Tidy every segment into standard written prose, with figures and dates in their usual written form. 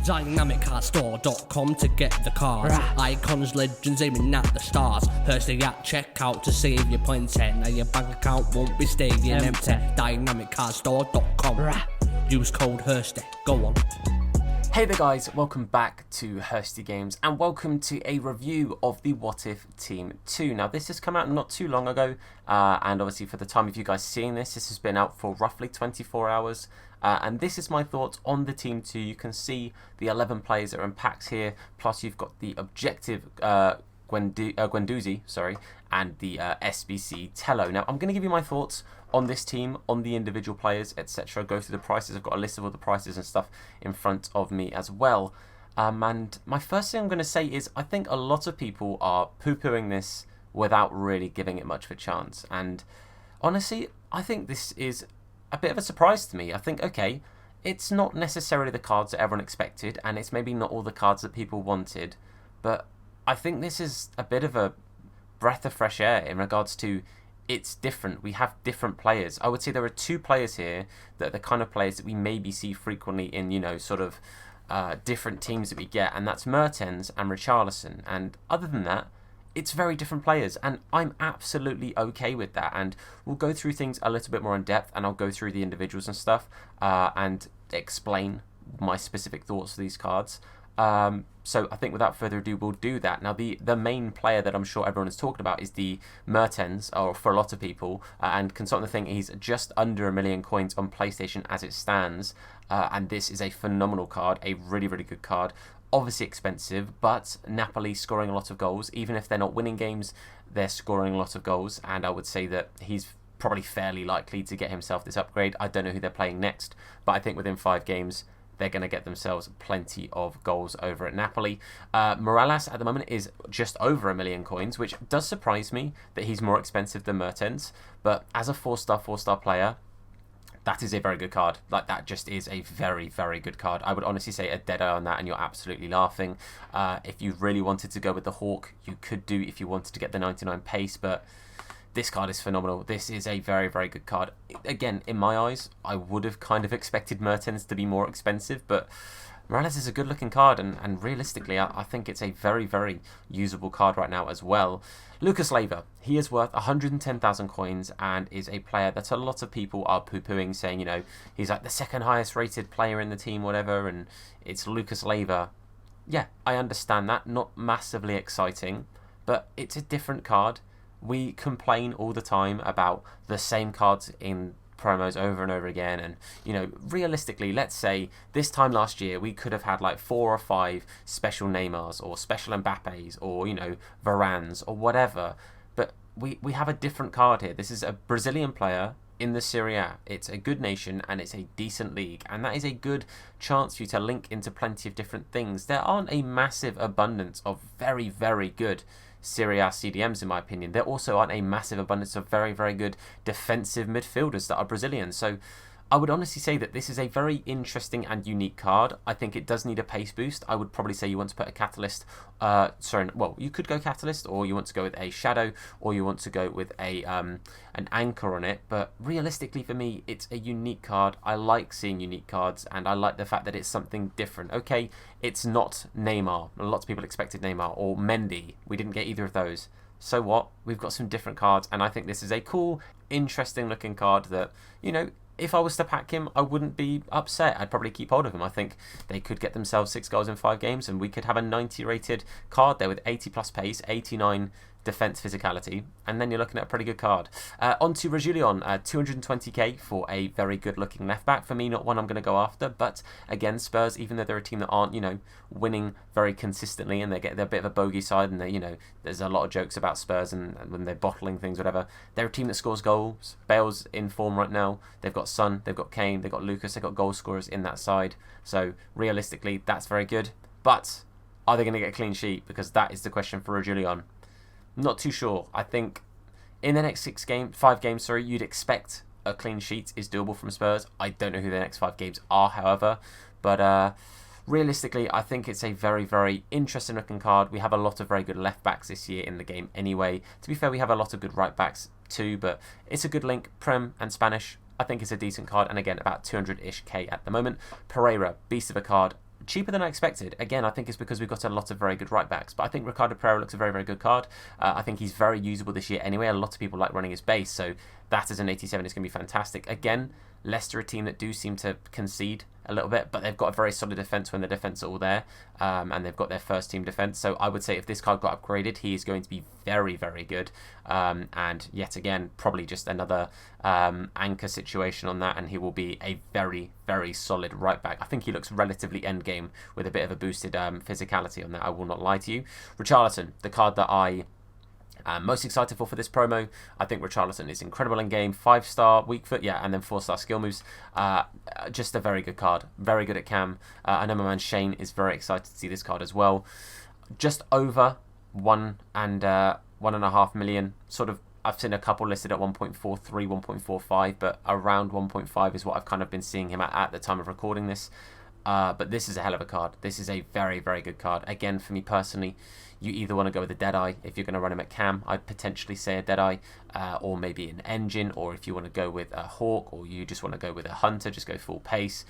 DynamicCardStore.com to get the cards. Icons, legends aiming at the stars. Hursty at checkout to save your points. Now your bank account won't be staying empty. DynamicCardStore.com. Use code Hursty. Go on. Hey there guys, welcome back to Hursty Games and welcome to a review of the What If Team 2. Now this has come out not too long ago and obviously for the time of you guys seeing this has been out for roughly 24 hours and this is my thoughts on the Team 2. You can see the 11 players that are in packs here, plus you've got the objective Guendouzi, and the SBC Tello. Now I'm going to give you my thoughts on this team, on the individual players, etc. Go through the prices. I've got a list of all the prices and stuff in front of me as well. And my first thing I'm going to say is I think a lot of people are poo-pooing this without really giving it much of a chance. And honestly, I think this is a bit of a surprise to me. I think, okay, it's not necessarily the cards that everyone expected, and it's maybe not all the cards that people wanted, but I think this is a bit of a breath of fresh air in regards to it's different. We have different players. I would say there are two players here that are the kind of players that we maybe see frequently in, you know, sort of different teams that we get, and that's Mertens and Richarlison. And other than that, it's very different players, and I'm absolutely okay with that. And we'll go through things a little bit more in depth, and I'll go through the individuals and stuff and explain my specific thoughts for these cards. So I think without further ado, we'll do that. Now, the main player that I'm sure everyone is talking about is the Mertens, or for a lot of people, and Consultant think he's just under 1 million coins on PlayStation as it stands, and this is a phenomenal card, a really, really good card. Obviously expensive, but Napoli scoring a lot of goals. Even if they're not winning games, they're scoring a lot of goals, and I would say that he's probably fairly likely to get himself this upgrade. I don't know who they're playing next, but I think within 5 games, they're going to get themselves plenty of goals over at Napoli. Morales at the moment is just over 1 million coins, which does surprise me that he's more expensive than Mertens. But as a 4-star player, that is a very good card. Like, that just is a very, very good card. I would honestly say a dead eye on that and you're absolutely laughing. If you really wanted to go with the Hawk, you could do if you wanted to get the 99 pace, but this card is phenomenal. This is a very, very good card. Again, in my eyes, I would have kind of expected Mertens to be more expensive, but Morales is a good-looking card, and realistically, I think it's a very, very usable card right now as well. Lucas Leiva, he is worth 110,000 coins and is a player that a lot of people are poo-pooing, saying, you know, he's like the second highest rated player in the team, whatever, and it's Lucas Leiva. Yeah, I understand that. Not massively exciting, but it's a different card. We complain all the time about the same cards in promos over and over again, and you know, realistically, let's say this time last year we could have had like 4 or 5 special Neymars or special Mbappes or, you know, Varans or whatever, but we have a different card here. This is a Brazilian player in the Serie A. It's a good nation and it's a decent league, and that is a good chance for you to link into plenty of different things. There aren't a massive abundance of very, very good Serie A CDMs, in my opinion. There also aren't a massive abundance of very, very good defensive midfielders that are Brazilian. So I would honestly say that this is a very interesting and unique card. I think it does need a pace boost. I would probably say you want to put a Catalyst, you could go Catalyst, or you want to go with a Shadow, or you want to go with a an Anchor on it. But realistically for me, it's a unique card. I like seeing unique cards, and I like the fact that it's something different. Okay, it's not Neymar. Lots of people expected Neymar, or Mendy. We didn't get either of those. So what? We've got some different cards, and I think this is a cool, interesting looking card that, you know, if I was to pack him, I wouldn't be upset. I'd probably keep hold of him. I think they could get themselves 6 goals in 5 games, and we could have a 90 rated card there with 80 plus pace, 89 defense physicality, and then you're looking at a pretty good card. On to Richarlison, 220k for a very good looking left back. For me, not one I'm going to go after, but again, Spurs, even though they're a team that aren't, you know, winning very consistently, and they're a bit of a bogey side, and they, you know, there's a lot of jokes about Spurs and when they're bottling things, whatever. They're a team that scores goals. Bale's in form right now. They've got Son, they've got Kane, they've got Lucas, they've got goal scorers in that side. So realistically, that's very good. But are they going to get a clean sheet? Because that is the question for Richarlison. Not too sure. I think in the next 5 games, you'd expect a clean sheet is doable from Spurs. I don't know who the next 5 games are, however, but realistically, I think it's a very, very interesting looking card. We have a lot of very good left backs this year in the game anyway. To be fair, we have a lot of good right backs too, but it's a good link. Prem and Spanish, I think it's a decent card, and again, about 200-ish K at the moment. Pereira, beast of a card. cheaper than I expected. Again, I think it's because we've got a lot of very good right backs. But I think Ricardo Pereira looks a very, very good card. I think he's very usable this year anyway. A lot of people like running his base, so that as an 87 is going to be fantastic. Again, Leicester, a team that do seem to concede a little bit, but they've got a very solid defence when the defence are all there, and they've got their first team defence. So I would say if this card got upgraded, he is going to be very, very good. And yet again, probably just another anchor situation on that, and he will be a very, very solid right back. I think he looks relatively endgame with a bit of a boosted physicality on that, I will not lie to you. Richarlison, the card that I most excited for this promo. I think Richarlison is incredible in game. 5-star weak foot, yeah, and then 4-star skill moves. Just a very good card. Very good at cam. I know my man Shane is very excited to see this card as well. Just over 1.5 million. Sort of, I've seen a couple listed at 1.43, 1.45, but around 1.5 is what I've kind of been seeing him at the time of recording this. But this is a hell of a card. This is a very, very good card. Again, for me personally, you either want to go with a Deadeye if you're going to run him at cam. I'd potentially say a Deadeye, or maybe an Engine, or if you want to go with a Hawk, or you just want to go with a Hunter, just go full pace.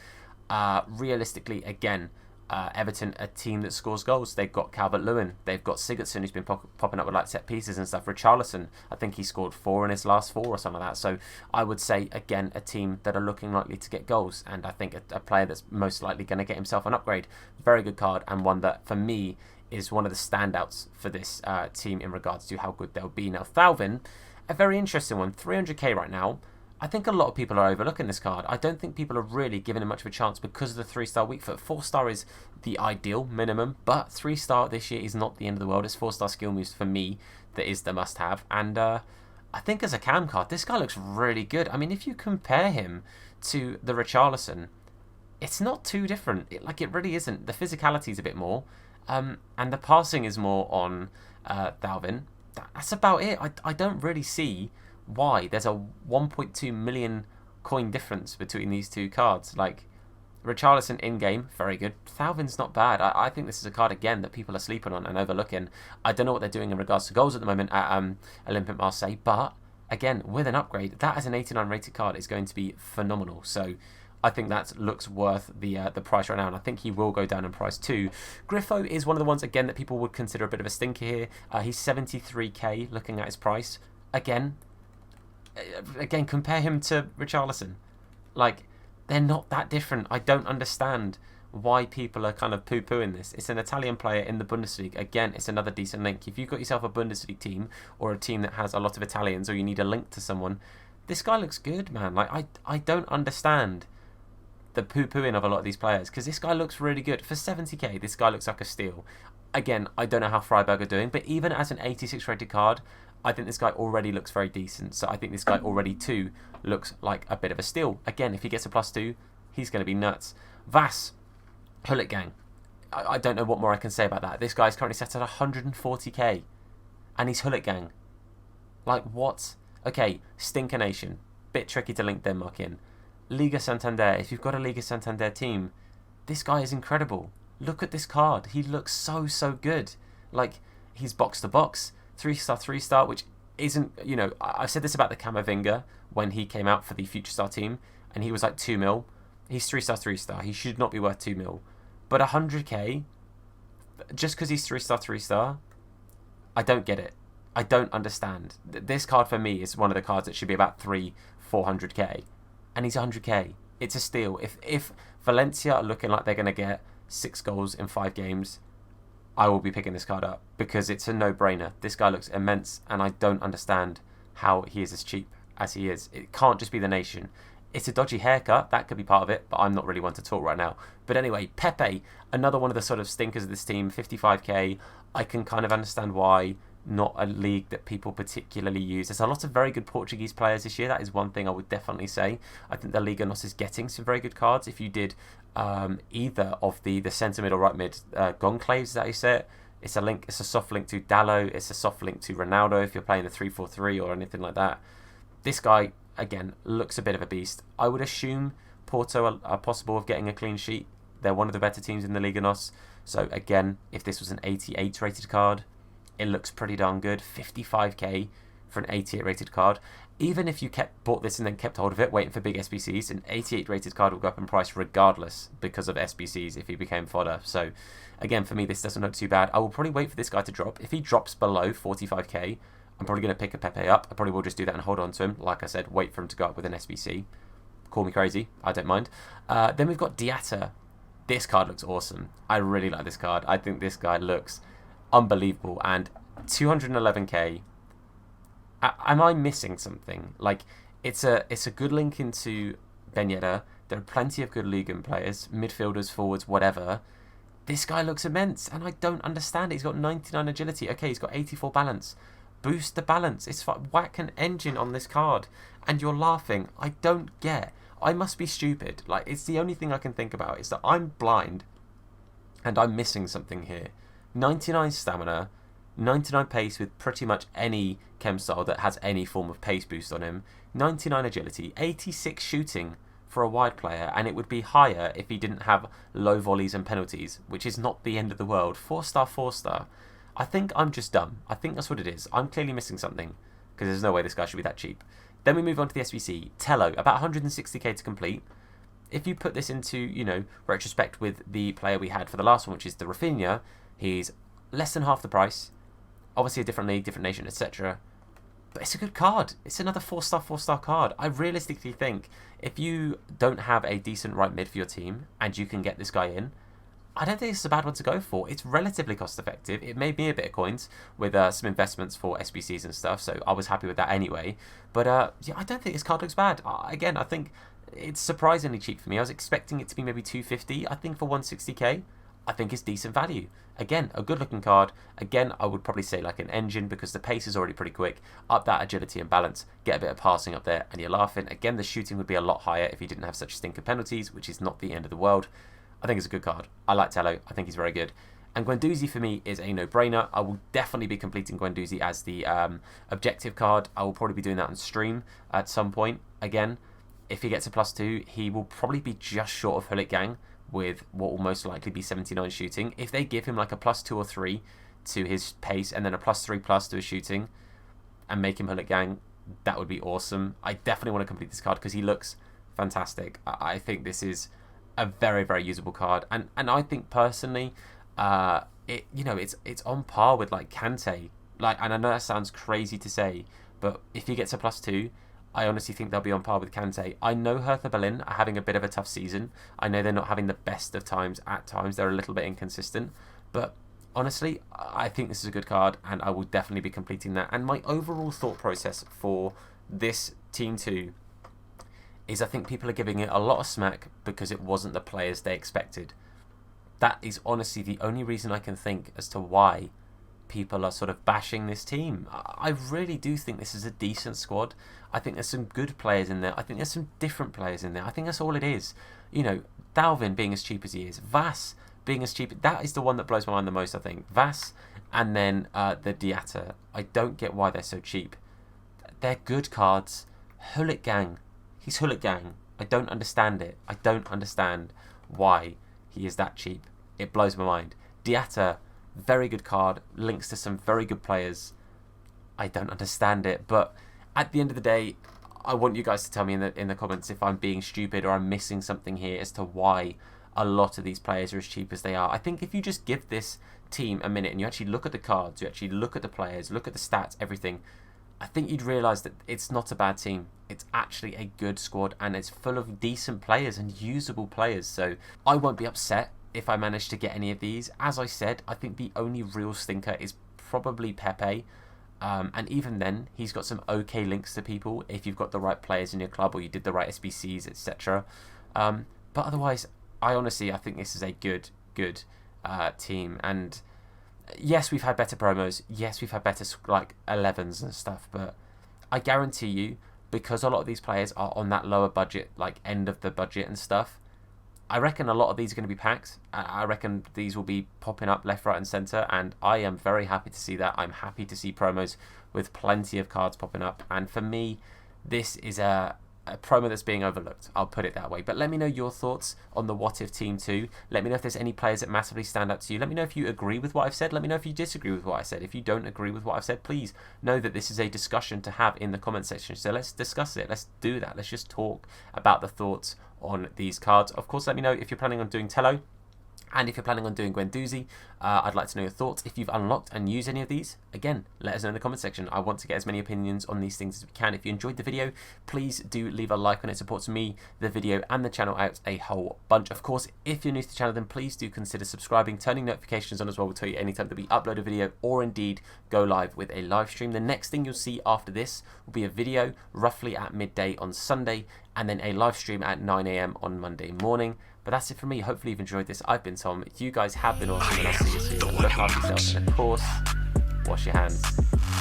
Realistically, again, Everton, a team that scores goals. They've got Calvert-Lewin. They've got Sigurdsson, who's been popping up with like set pieces and stuff. Richarlison, I think he scored 4 in his last 4 or something like that. So I would say, again, a team that are looking likely to get goals. And I think a player that's most likely going to get himself an upgrade. Very good card, and one that, for me, is one of the standouts for this team in regards to how good they'll be. Now, Thalvin, a very interesting one. 300k right now. I think a lot of people are overlooking this card. I don't think people are really giving him much of a chance because of the 3-star weak foot. 4-star is the ideal minimum, but 3-star this year is not the end of the world. It's 4-star skill moves for me that is the must-have. And I think as a cam card, this guy looks really good. I mean, if you compare him to the Richarlison, it's not too different. It really isn't. The physicality is a bit more, and the passing is more on Thalvin. That's about it. I don't really see why there's a 1.2 million coin difference between these two cards. Like, Richarlison in-game, very good. Thalvin's not bad. I think this is a card, again, that people are sleeping on and overlooking. I don't know what they're doing in regards to goals at the moment at Olympique Marseille, but, again, with an upgrade, that as an 89 rated card is going to be phenomenal. So I think that looks worth the price right now, and I think he will go down in price too. Griffo is one of the ones, again, that people would consider a bit of a stinker here. He's 73k looking at his price. Again, compare him to Richarlison. Like, they're not that different. I don't understand why people are kind of poo-pooing this. It's an Italian player in the Bundesliga. Again, it's another decent link. If you've got yourself a Bundesliga team or a team that has a lot of Italians, or you need a link to someone, this guy looks good, man. Like, I don't understand the poo-pooing of a lot of these players, because this guy looks really good. For 70k, this guy looks like a steal. Again, I don't know how Freiburg are doing, but even as an 86 rated card, I think this guy already looks very decent. So I think this guy already too looks like a bit of a steal. Again, if he gets a +2, he's going to be nuts. Vass, Hullet Gang. I don't know what more I can say about that. This guy's currently set at 140k, and he's Hullet Gang. Like, what? Okay, Stinker Nation. Bit tricky to link Denmark in. Liga Santander. If you've got a Liga Santander team, this guy is incredible. Look at this card. He looks so good. Like, he's box to box. 3-star, 3-star, which isn't, you know, I said this about the Camavinga when he came out for the Future Star team, and he was like 2 mil. He's 3-star, 3-star. He should not be worth 2 mil. But 100k, just because he's 3-star, 3-star, I don't get it. I don't understand. This card for me is one of the cards that should be about 400k, and he's 100k. It's a steal. If Valencia are looking like they're going to get 6 goals in 5 games, I will be picking this card up because it's a no-brainer. This guy looks immense, and I don't understand how he is as cheap as he is. It can't just be the nation. It's a dodgy haircut. That could be part of it, but I'm not really one to talk right now. But anyway, Pepe, another one of the sort of stinkers of this team, 55k. I can kind of understand why. Not a league that people particularly use. There's a lot of very good Portuguese players this year. That is one thing I would definitely say. I think the Liga NOS is getting some very good cards. If you did either of the centre mid or right mid Gonclaves, is that how you say it? It's a soft link to Dallo. It's a soft link to Ronaldo if you're playing the 3-4-3 or anything like that. This guy, again, looks a bit of a beast. I would assume Porto are possible of getting a clean sheet. They're one of the better teams in the Liga NOS. So again, if this was an 88 rated card, it looks pretty darn good. 55k for an 88 rated card. Even if you bought this and then kept hold of it, waiting for big SBCs, an 88 rated card will go up in price regardless because of SBCs if he became fodder. So again, for me, this doesn't look too bad. I will probably wait for this guy to drop. If he drops below 45k, I'm probably going to pick a Pepe up. I probably will just do that and hold on to him. Like I said, wait for him to go up with an SBC. Call me crazy, I don't mind. Then we've got Diatta. This card looks awesome. I really like this card. I think this guy looks unbelievable. And 211k. Am I missing something? Like, it's a good link into Ben Yedder. There are plenty of good Ligan players, midfielders, forwards, whatever. This guy looks immense, and I don't understand it. He's got 99 agility. Okay, he's got 84 balance. Boost the balance. It's like, whack an engine on this card, and you're laughing. I don't get. I must be stupid. Like, it's the only thing I can think about is that I'm blind, and I'm missing something here. 99 stamina, 99 pace with pretty much any chem style that has any form of pace boost on him, 99 agility, 86 shooting for a wide player, and it would be higher if he didn't have low volleys and penalties, which is not the end of the world. 4-star, 4-star. I think I'm just dumb. I think that's what it is. I'm clearly missing something, because there's no way this guy should be that cheap. Then we move on to the SBC. Tello, about 160k to complete. If you put this into, you know, retrospect with the player we had for the last one, which is the Rafinha, he's less than half the price. Obviously a different league, different nation, etc. But it's a good card. It's another 4-star, 4-star card. I realistically think if you don't have a decent right mid for your team and you can get this guy in, I don't think it's a bad one to go for. It's relatively cost effective. It made me a bit of coins with some investments for SBCs and stuff, so I was happy with that anyway. But yeah, I don't think this card looks bad. Again, I think it's surprisingly cheap for me. I was expecting it to be maybe 250. I think for 160k, I think it's decent value. Again, a good looking card. Again, I would probably say like an engine because the pace is already pretty quick. Up that agility and balance, get a bit of passing up there, and you're laughing. Again, the shooting would be a lot higher if he didn't have such stinker penalties, which is not the end of the world. I think it's a good card. I like Tello. I think he's very good. And Guendouzi for me is a no-brainer. I will definitely be completing Guendouzi as the objective card. I will probably be doing that on stream at some point. Again, if he gets a +2, he will probably be just short of Hullet Gang with what will most likely be 79 shooting. If they give him like a +2 or 3 to his pace and then a +3+ to his shooting and make him Hullet Gang, that would be awesome. I definitely want to complete this card because he looks fantastic. I think this is a very, very usable card, and I think personally, it's on par with like Kante. Like, and I know that sounds crazy to say, but if he gets a +2, I honestly think they'll be on par with Kante. I know Hertha Berlin are having a bit of a tough season. I know they're not having the best of times. At times, they're a little bit inconsistent, but honestly, I think this is a good card, and I will definitely be completing that. And my overall thought process for this Team 2 is I think people are giving it a lot of smack because it wasn't the players they expected. That is honestly the only reason I can think as to why people are sort of bashing this team. I really do think this is a decent squad. I think there's some good players in there. I think there's some different players in there. I think that's all it is. You know, Thalvin being as cheap as he is. Vass being as cheap. That is the one that blows my mind the most, I think. Vass and then the Diatta. I don't get why they're so cheap. They're good cards. Hullet Gang. He's Hullet Gang. I don't understand it. I don't understand why he is that cheap. It blows my mind. Diatta, very good card. Links to some very good players. I don't understand it. But at the end of the day, I want you guys to tell me in the comments if I'm being stupid or I'm missing something here as to why a lot of these players are as cheap as they are. I think if you just give this team a minute and you actually look at the cards, you actually look at the players, look at the stats, everything, I think you'd realise that it's not a bad team. It's actually a good squad and it's full of decent players and usable players. So I won't be upset if I manage to get any of these. As I said, I think the only real stinker is probably Pepe. And even then, he's got some okay links to people if you've got the right players in your club or you did the right SBCs, etc. But otherwise, I think this is a good team. And yes, we've had better promos. Yes, we've had better like 11s and stuff. But I guarantee you, because a lot of these players are on that lower budget, like end of the budget and stuff, I reckon a lot of these are going to be packed. I reckon these will be popping up left, right and centre, and I am very happy to see that. I'm happy to see promos with plenty of cards popping up, and for me, this is a a promo that's being overlooked. I'll put it that way. But let me know your thoughts on the What If Team 2. Let me know if there's any players that massively stand out to you. Let me know if you agree with what I've said. Let me know if you disagree with what I said. If you don't agree with what I've said, please know that this is a discussion to have in the comment section. So let's discuss it. Let's do that. Let's just talk about the thoughts on these cards. Of course, let me know if you're planning on doing Tello. And if you're planning on doing Guendouzi, I'd like to know your thoughts. If you've unlocked and used any of these, again, let us know in the comment section. I want to get as many opinions on these things as we can. If you enjoyed the video, please do leave a like on it. It supports me, the video, and the channel out a whole bunch. Of course, if you're new to the channel, then please do consider subscribing. Turning notifications on as well will tell you anytime that we upload a video or indeed go live with a live stream. The next thing you'll see after this will be a video roughly at midday on Sunday, and then a live stream at 9 AM on Monday morning. But that's it from me. Hopefully you've enjoyed this. I've been Tom. You guys have been awesome, and I'll see you soon. Look after yourselves, and of course, wash your hands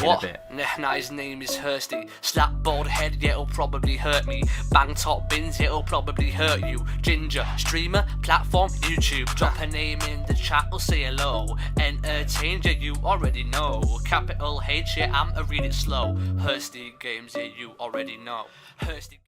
in a bit. Nah, his name is Hursty. Slap bald head, yeah, it'll probably hurt me. Bang top bins, it'll probably hurt you. Ginger, streamer, platform, YouTube. Drop a name in the chat or say hello. Entertain, yeah, you already know. Capital H, yeah, I'm a read it slow. Hursty games, yeah, you already know. Hursty.